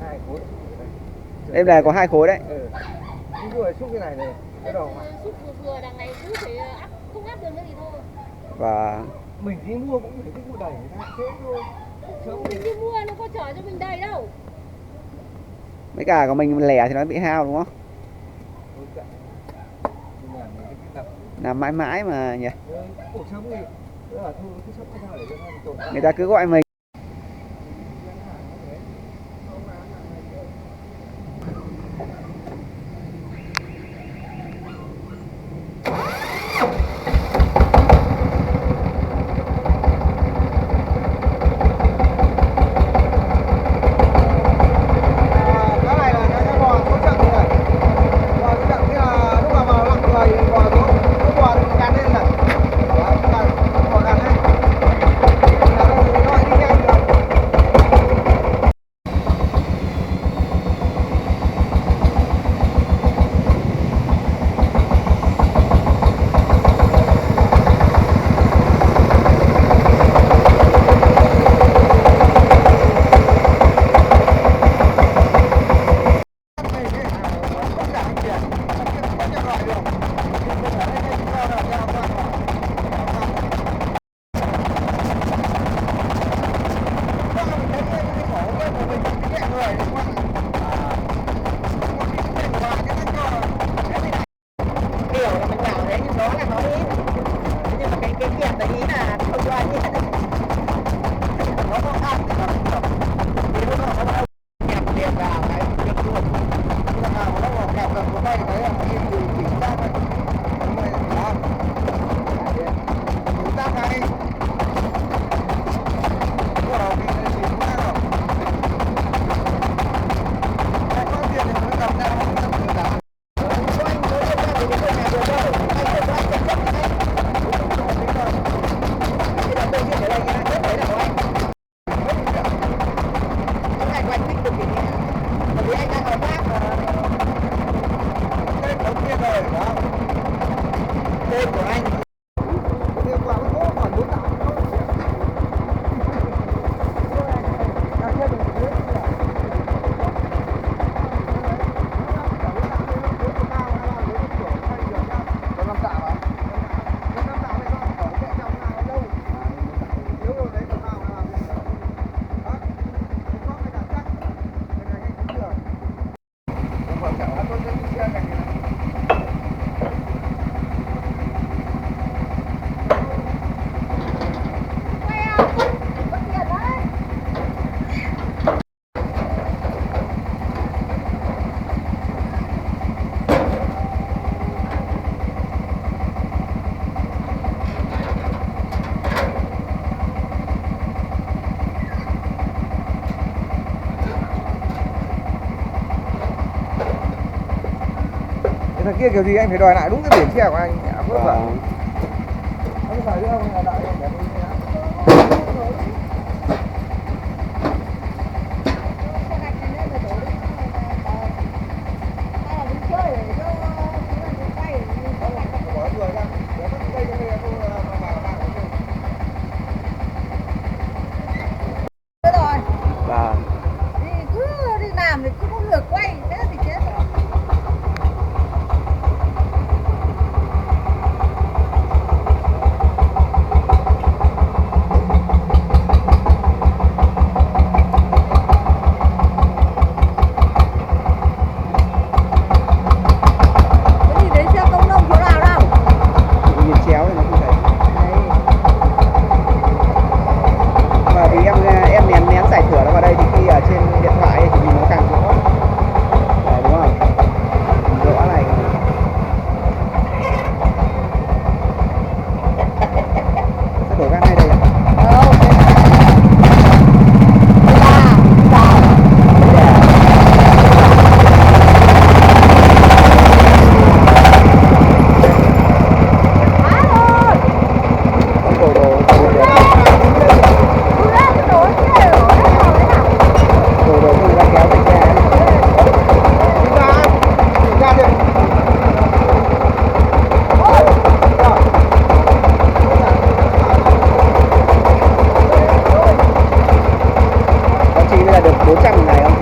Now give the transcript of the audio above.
Hai khối. Em này có 2 khối đấy. Ừ. Cái vừa xúc cái này cái đầu mà. Xúc vừa đằng này cứ phải không áp được nữa thì thôi. Và mình đi mua cũng phải cái vụ đẩy người ta thế thôi. Mình đi mua nó có chở cho mình đầy đâu. mấy cả của mình lẻ thì nó bị hao đúng không? Làm mãi mãi mà nhỉ. Cuộc sống thì Người ta cứ gọi mình. thằng kia kiểu gì anh phải đòi lại đúng cái biển xe của anh. Vâng. Không phải đâu là đợi để mình được 400 một ngày không?